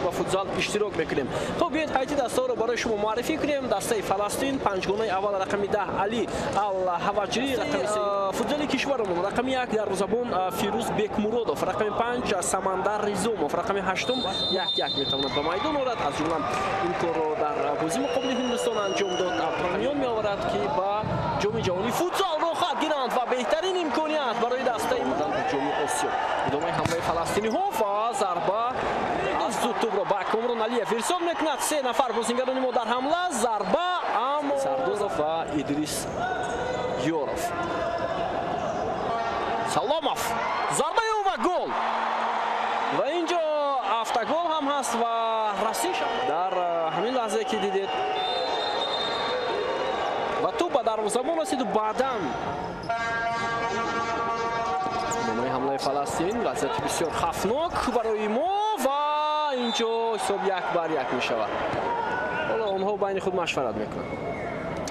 و فوتزال اشتراک میکنیم. خب بیاید حیاتی دسته رو برای شما معرفی کنیم. دسته فلسطین پنجگانه اول رقم 10 علی الحواجری، رقم 3 فوتزال کشورمون، رقم 1 دروازه‌بان فیروز بیکمرودوف، رقم 5 سمندر ریزوموف، رقم 8 1-1 میتواند به میدان آورد. از جمله این کار رو در بازی مقابل هندوستان انجام داد. میان می آورد که با جام جهانی فوتزال رو خواهد گیرند و بهترین امکانیت برای دسته جام آسیا. ادامه حمله فلسطینی ها و ضربه از دو توپ رو با کامران علیف ارسال میکند. 3 نفر بازیگران ما در حمله. ضربه اما سردوزوف و ادریس یوروف. سلاموف ضربه و گل و اینجا автогол هم هست و رسیش در همین لحظه که دیدید و تو به دروازه‌بان رسید و بعداً نمای حمله فلسطین وضعیت بسیار خطرناک برای ما و اینجا حساب 1-1 می شود. حالا آنها بین خود مشورت میکنند.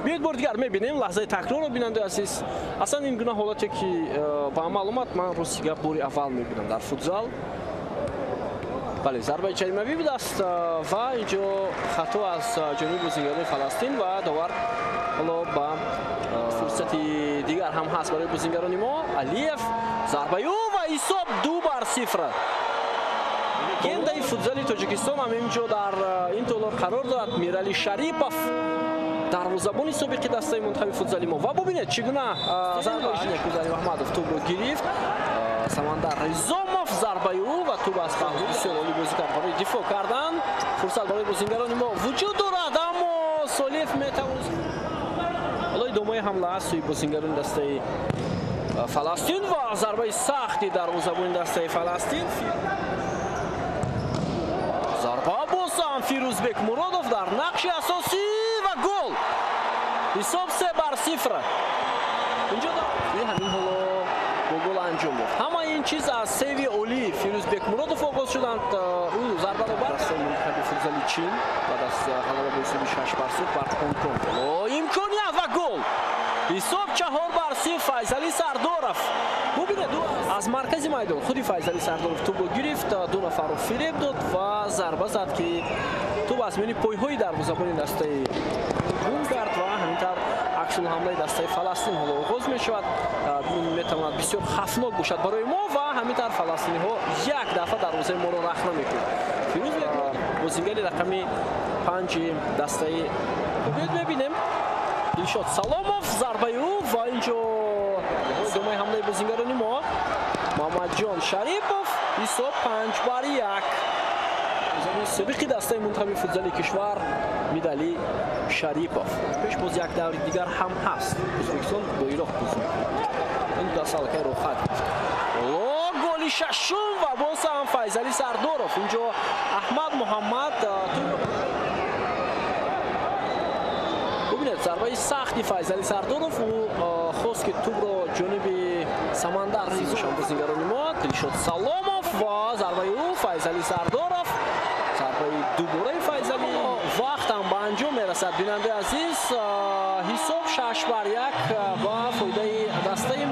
بیاید بار دیگر میبینیم لحظه تکرار رو بیننده عزیز. اصلا این گونه حالاتی که با معلومات من روز دیگر باری اول میبینم در فوتزال. بله ضربه جریمه‌ای بود است و اینجا خطا از جانب بازیگران فلسطین و داور حالا با فرصت دیگر هم هست برای بازیگران ما. علیف ضربه و حساب 2-0. گنده فوتزال تاجیکستان هم اینجا در این تالار قرار دارد. میرالی شریپوف دروازه‌بان سابق دسته منتخب فوتزالی ما و ببینید چگونه ضربه گذاری محمدوف توپ رو گرفت. سمندر ریزوموف ضربه او و توپ از قهر بسیار عالی بازی کرد برای دفاع کردن. فرصت برای بازیگران ما وجود دارد اما سالیف میتواند. حالا ادامه حمله است سوی بازیگران دسته فلسطین و ضربه سختی دروازه‌بان دسته فلسطین. ضربه بازم فیروز بیکمرودوف در نقش اساسی و گل. حساب 3-0. اینجا همین حالا با گل انجام یافت. همه این چیز از سیوی عالی فیروز بیکمرودوف آغاز شدند. او ضربه رو بر منتخب فوتزال چین بعد از غلبه با حساب 6-0 بر هنگ کنگ. امکانیت و گل. حساب 4-0 فیصلی سردارف. ببینید از مرکز میدان خودی فیصلی سردارف توپ گرفت، دو نفر رو فریب داد و ضربه زد که توپ از میان پایهای دروازه‌بان دسته گل کرد و همینطور عکس العمل دسته فلسطین حالا آغاز می شود. این میتواند بسیار خطرناک باشد برای ما و همینطور فلسطینی ها یک دفعه دروازه ما رو رخنه میکنند. فیروز بازیگر رقم 5 دسته ببینیم این شد سلاموف ضربه او و اینجا ادامه حمله بازیگران ما محمد جان شریپوف حساب 5-1. سابق دسته منتخب فوتزال کشور میرالی شریپوف. پیش باز یک دور دیگر هم هست. ازبکستان با عراق بازی می‌کند. این دو سال که رو خط گرفت. گل ششم و باز هم فیصلی سردارف. اینجا احمد محمد ببینید ضربه سختی فیصلی سردارف و خواست که توپ رو جانب سمندر ریزشان بازیگران ما. دلشاد سلاموف و ضربه او فیصلی سردارف. ضربه دوباره فیصلی وقت هم به انجام میرسد. بیننده عزیز حساب 6-1 با فایده دسته